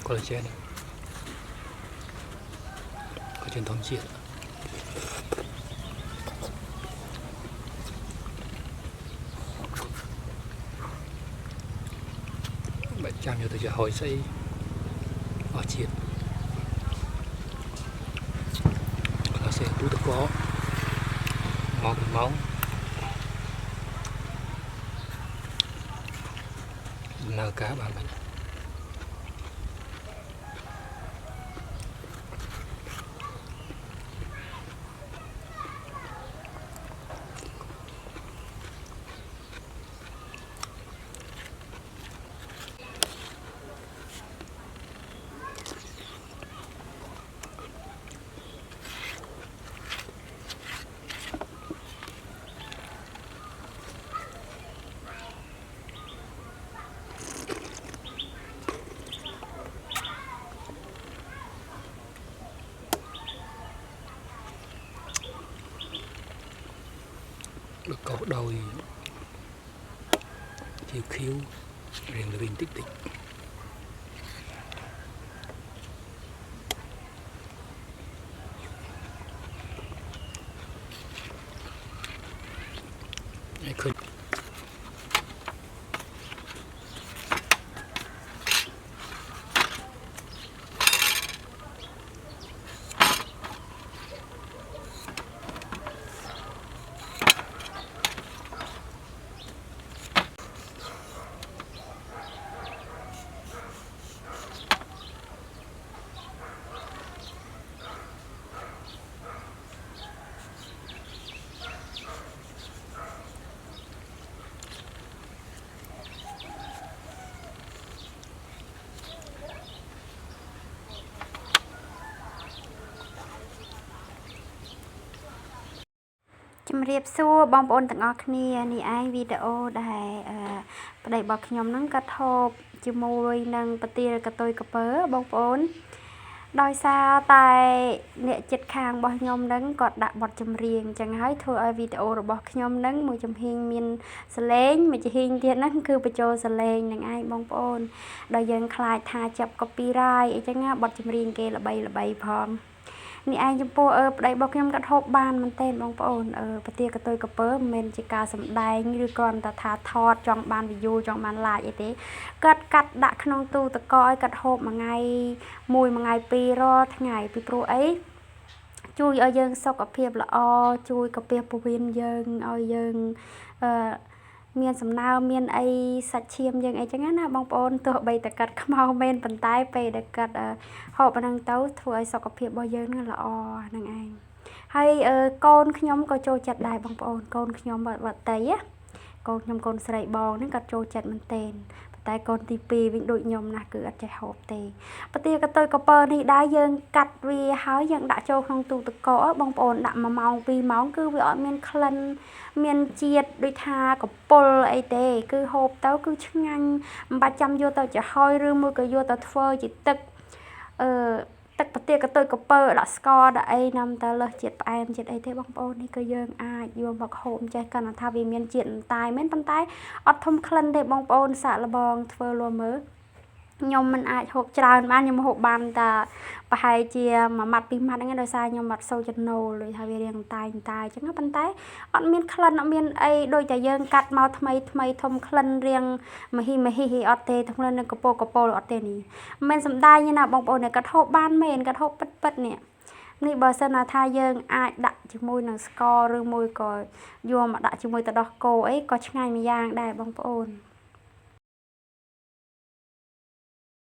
collagen có truyền thống chiết bạn chạm vô tới cho hỏi xây ở chiết là sẽ tú được có máu nở cá bạn mình được có đôi khiêu riêng là bình tích tích khơi chấm riệp xua bong bồn từng ở kiaนี่ai videoได้ประเดี๋ยวบอกខ្ញុំនឹងក៏ថបជាមួយនឹងប្រទាលកតុយកពើបងប្អូនដោយសារតែអ្នកចិត្តខាងរបស់ខ្ញុំនឹងគាត់ដាក់បទចម្រៀងចឹងហើយធ្វើឲ្យវីដេអូរបស់ខ្ញុំនឹងមួយចំហៀងមានសលេងមួយចំហៀងទៀតហ្នឹងគឺបញ្ចូលសលេងនឹងឯងបងប្អូនដោយយើងខ្លាចថាចាប់ copyright អីចឹងណាបទចម្រៀងគេល្បីផងនេះឯងចំពោះប្តីរបស់ខ្ញុំក៏ហូបបានមែនទេបងប្អូនប្រទាលកតុយកពើមិនមែនជាការសម្ដែងឬក៏ថាថតចង់បាន view ចង់បាន like អីទេគាត់កាត់ដាក់ក្នុងទូទឹកកកឲ្យគាត់ហូបមួយថ្ងៃមួយថ្ងៃពីររាល់ថ្ងៃពីព្រោះអីជួយឲ្យយើងសុខភាពល្អជួយកាពះពោះវៀនយើងឲ្យយើងមានសំណើមមានអីសាច់ឈាមយើងអីចឹងណាបងប្អូនទោះបីតែកាត់ខ្មៅមែនប៉ុន្តែពេលដែលកាត់ហូបហ្នឹងទៅធ្វើឲ្យសុខភាពរបស់យើងល្អហ្នឹងឯងហើយកូនខ្ញុំក៏ចូលចិត្តដែរបងប្អូនកូនខ្ញុំវត្តតីកូនខ្ញុំកូនស្រីបងហ្នឹងក៏ចូលចិត្តមែនទែនតែកូនទី2វិញដូចខ្ញុំណាគឺអត់ចេះហូបទេប្រទាលកតុយកពើនេះដែរយើងកាត់វាហើយយើងដាក់ចូលក្នុងទូទឹកកកបងប្អូនដាក់1ម៉ោង2ម៉ោងគឺវាអត់មានក្លិនមានជាតិដូចថាកពុលអីទេគឺហូបទៅគឺឆ្ងាញ់មិនបាច់ចាំយកទៅចំហុយឬមួយក៏យកទៅធ្វើជាទឹកទឹកប្រទាលកតុយកពើដាក់ស្ករដាក់អីណាំទៅលើសជាតិផ្អែមជាតិអីទេបងប្អូននេះគឺយើងអាចយកមកហូបចេះកាន់ថាវាមានជាតិតែមែនប៉ុន្តែអត់ធំក្លិនទេបងប្អូនសាកល្បងធ្វើលួមើលខ្ញុំមិនអាចហូបច្រើនបានខ្ញុំហូបបានតែប្រហែលជា1ម៉ាត់2ម៉ាត់ហ្នឹងដោយសារខ្ញុំអត់សូវចំណូលដូចថាវារៀងតែអញ្ចឹងប៉ុន្តែអត់មានក្លិនអត់មានអីដូចតែយើងកាត់មកថ្មីធំក្លិនរៀងមហីអត់ទេថ្មនឹងកពលអត់ទេនេះមិនសំដាយណាបងប្អូនកាត់ហូបបានមែនកាត់ហូបពិតនេះនេះបើសិនថាយើងអាចដាក់ជាមួយនឹងស្ករឬមួយក៏យកមកដាក់ជាមួយទឹកដោះគោអីក៏ឆ្ងាញ់មួយយ៉ាងដែរបងប្អូន